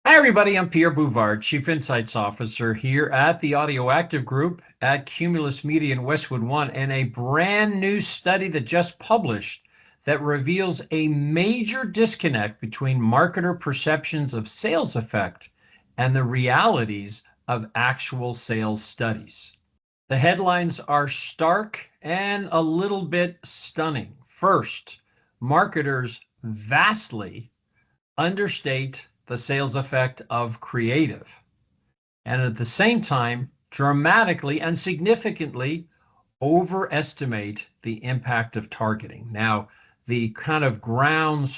Hi, everybody. I'm Pierre Bouvard, Chief Insights Officer here at the Audio Active Group at Cumulus Media in Westwood One, and a brand new study that just published that reveals a major disconnect between marketer perceptions of sales effect and the realities of actual sales studies. The headlines are stark and a little bit stunning. First, marketers vastly understate the sales effect of creative, and at the same time, dramatically and significantly overestimate the impact of targeting. Now, the kind of ground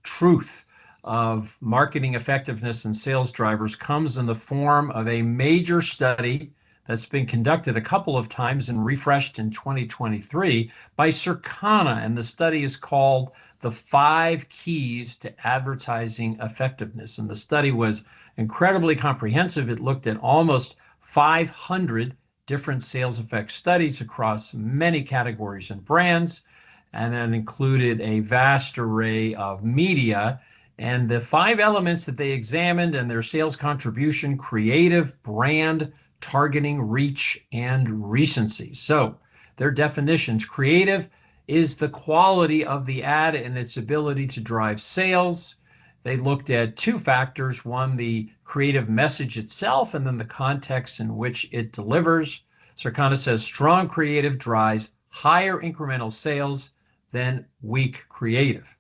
truth of marketing effectiveness and sales drivers comes in the form of a major study that's been conducted a couple of times and refreshed in 2023 by Circana. And the study is called The 5 Keys to Advertising Effectiveness. And the study was incredibly comprehensive. It looked at almost 500 different sales effect studies across many categories and brands, and that included a vast array of media. And the 5 elements that they examined and their sales contribution: creative, brand, targeting, reach, and recency. So their definitions: creative is the quality of the ad and its ability to drive sales. They looked at 2 factors: one, the creative message itself, and then the context in which it delivers. Circana says strong creative drives higher incremental sales than weak creative.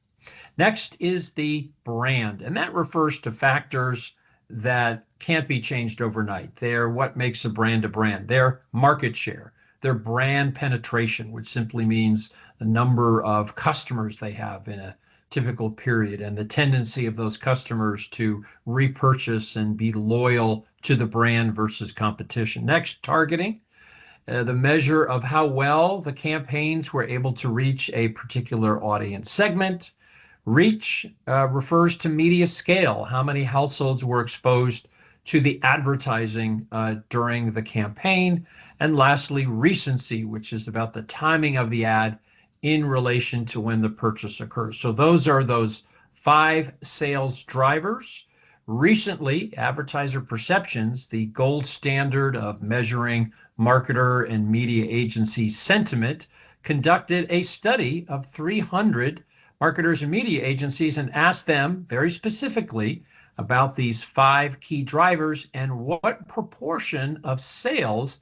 Next is the brand, and that refers to factors that can't be changed overnight. They're what makes a brand, their market share, their brand penetration, which simply means the number of customers they have in a typical period, and the tendency of those customers to repurchase and be loyal to the brand versus competition. Next, targeting, the measure of how well the campaigns were able to reach a particular audience segment. Reach refers to media scale, how many households were exposed to the advertising during the campaign. And lastly, recency, which is about the timing of the ad in relation to when the purchase occurs. So those are those 5 sales drivers. Recently, Advertiser Perceptions, the gold standard of measuring marketer and media agency sentiment, conducted a study of 300 marketers and media agencies and asked them very specifically about these 5 key drivers and what proportion of sales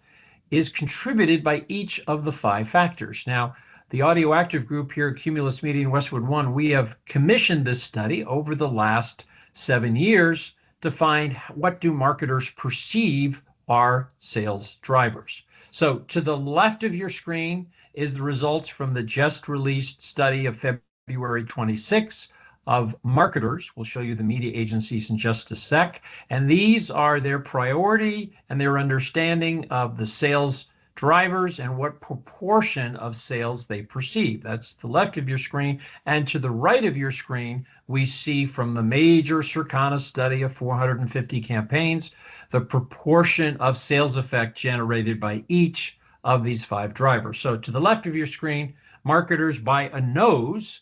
is contributed by each of the 5 factors. Now, the Audio Active Group here at Cumulus Media in Westwood One, we have commissioned this study over the last 7 years to find what do marketers perceive are sales drivers. So to the left of your screen is the results from the just released study of February 26 of marketers. We'll show you the media agencies in just a sec. And these are their priority and their understanding of the sales drivers and what proportion of sales they perceive. That's the left of your screen. And to the right of your screen, we see from the major Circana study of 450 campaigns, the proportion of sales effect generated by each of these 5 drivers. So to the left of your screen, marketers by a nose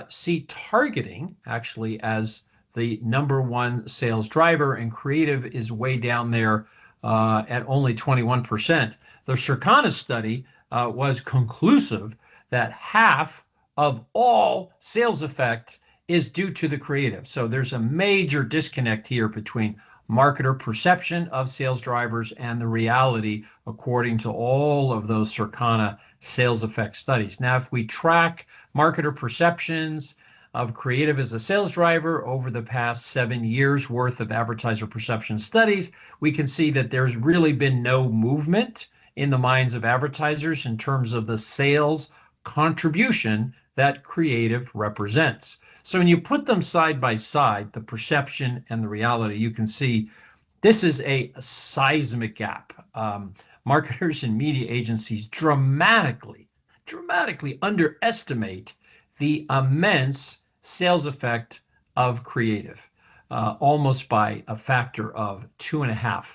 see targeting actually as the number 1 sales driver, and creative is way down there at only 21%. The Circana study was conclusive that half of all sales effect is due to the creative. So there's a major disconnect here between marketer perception of sales drivers and the reality according to all of those Circana sales effect studies. Now, if we track marketer perceptions of creative as a sales driver over the past 7 years worth of advertiser perception studies, we can see that there's really been no movement in the minds of advertisers in terms of the sales contribution that creative represents. So when you put them side by side, the perception and the reality, you can see this is a seismic gap. Marketers and media agencies dramatically underestimate the immense sales effect of creative, almost by a factor of 2.5.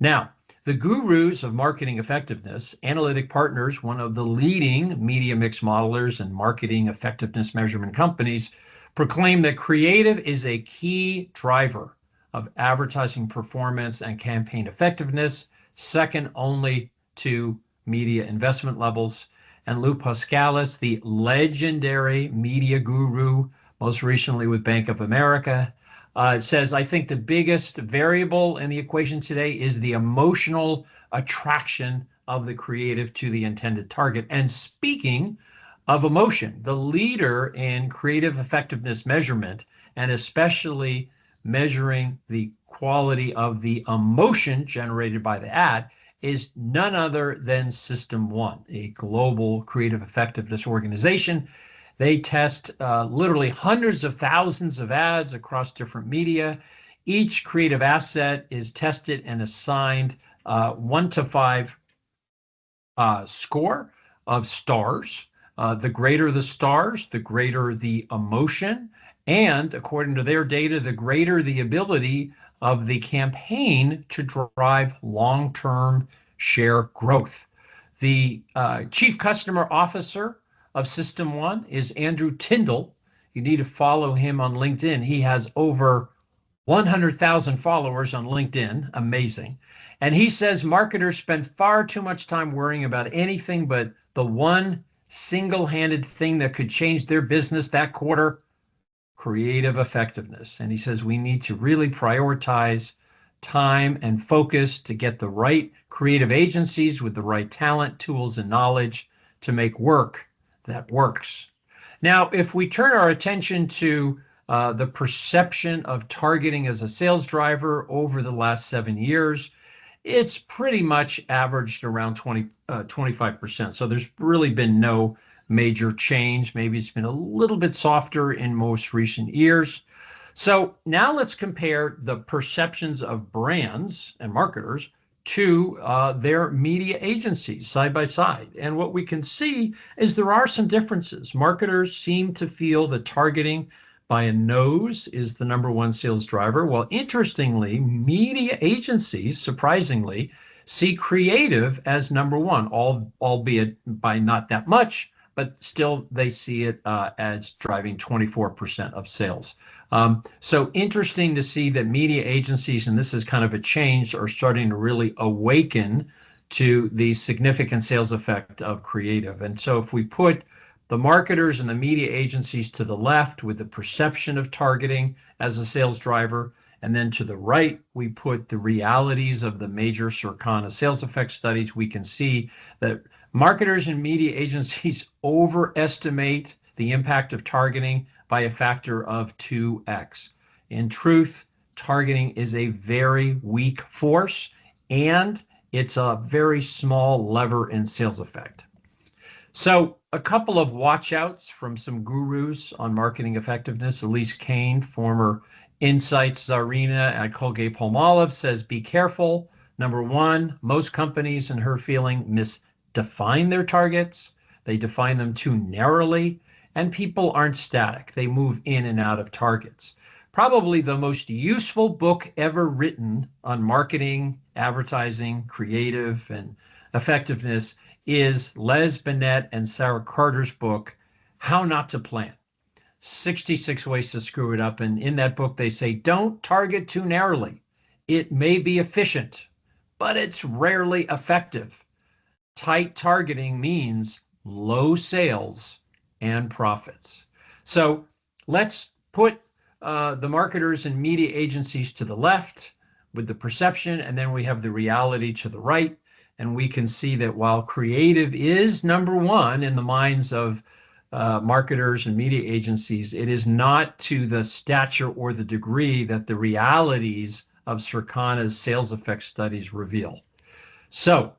Now, the gurus of marketing effectiveness, Analytic Partners, one of the leading media mix modelers and marketing effectiveness measurement companies, proclaim that creative is a key driver of advertising performance and campaign effectiveness, second only to media investment levels. And Lou Pascalis, the legendary media guru, most recently with Bank of America, says, I think the biggest variable in the equation today is the emotional attraction of the creative to the intended target. And speaking of emotion, the leader in creative effectiveness measurement, and especially measuring the quality of the emotion generated by the ad, is none other than System One, a global creative effectiveness organization. They test literally hundreds of thousands of ads across different media. Each creative asset is tested and assigned 1 to 5 score of stars. The greater the stars, the greater the emotion. And according to their data, the greater the ability of the campaign to drive long-term share growth. The chief customer officer of System One is Andrew Tyndall. You need to follow him on LinkedIn. He has over 100,000 followers on LinkedIn. Amazing. And he says marketers spend far too much time worrying about anything but the one single-handed thing that could change their business that quarter: creative effectiveness. And he says we need to really prioritize time and focus to get the right creative agencies with the right talent, tools, and knowledge to make work that works. Now, if we turn our attention to the perception of targeting as a sales driver over the last 7 years, it's pretty much averaged around 25%. So there's really been no major change. Maybe it's been a little bit softer in most recent years. So now let's compare the perceptions of brands and marketers to their media agencies side by side. And what we can see is there are some differences. Marketers seem to feel that targeting by a nose is the number one sales driver, while interestingly, media agencies, surprisingly, see creative as number one, albeit by not that much, but still they see it as driving 24% of sales. So interesting to see that media agencies, and this is kind of a change, are starting to really awaken to the significant sales effect of creative. And so if we put the marketers and the media agencies to the left with the perception of targeting as a sales driver, and then to the right, we put the realities of the major Circana sales effect studies, we can see that marketers and media agencies overestimate the impact of targeting by a factor of 2x. In truth, targeting is a very weak force, and it's a very small lever in sales effect. So a couple of watchouts from some gurus on marketing effectiveness. Elise Kane, former Insights Czarina at Colgate-Palmolive, says, be careful. Number one, most companies, in her feeling, misdefine their targets. They define them too narrowly, and people aren't static. They move in and out of targets. Probably the most useful book ever written on marketing, advertising, creative, and effectiveness is Les Binet and Sarah Carter's book, How Not to Plan. 66 Ways to Screw It Up. And in that book, they say, don't target too narrowly. It may be efficient, but it's rarely effective. Tight targeting means low sales and profits. So let's put the marketers and media agencies to the left with the perception, and then we have the reality to the right. And we can see that while creative is number one in the minds of marketers and media agencies, it is not to the stature or the degree that the realities of Circana's sales effect studies reveal. So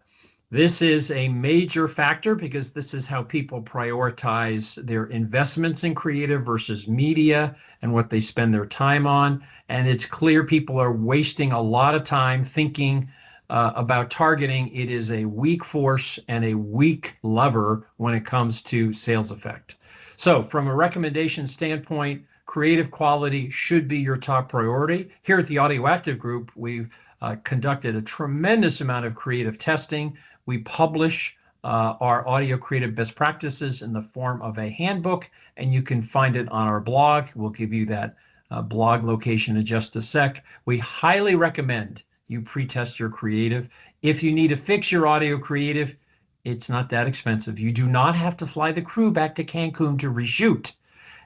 this is a major factor because this is how people prioritize their investments in creative versus media and what they spend their time on. And it's clear people are wasting a lot of time thinking about targeting. It is a weak force and a weak lever when it comes to sales effect. So from a recommendation standpoint, creative quality should be your top priority. Here at the Audio Active Group, we've conducted a tremendous amount of creative testing. We publish our audio creative best practices in the form of a handbook, and you can find it on our blog. We'll give you that blog location in just a sec. We highly recommend you pre-test your creative. If you need to fix your audio creative, it's not that expensive. You do not have to fly the crew back to Cancun to reshoot.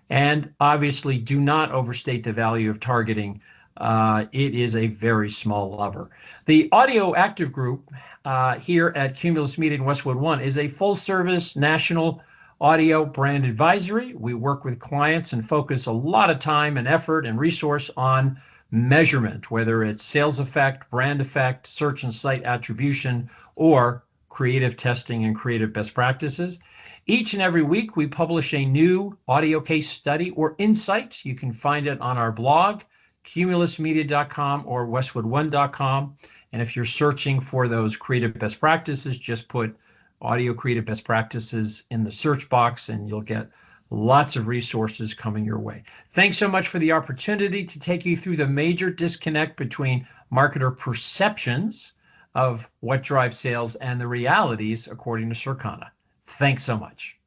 And obviously, do not overstate the value of targeting. It is a very small lever. The Audio Active Group here at Cumulus Media in Westwood One is a full-service national audio brand advisory. We work with clients and focus a lot of time and effort and resource on measurement, whether it's sales effect, brand effect, search and site attribution, or creative testing and creative best practices. Each and every week, we publish a new audio case study or insight. You can find it on our blog, cumulusmedia.com or westwood1.com. And if you're searching for those creative best practices, just put audio creative best practices in the search box and you'll get lots of resources coming your way. Thanks so much for the opportunity to take you through the major disconnect between marketer perceptions of what drives sales and the realities according to Circana. Thanks so much.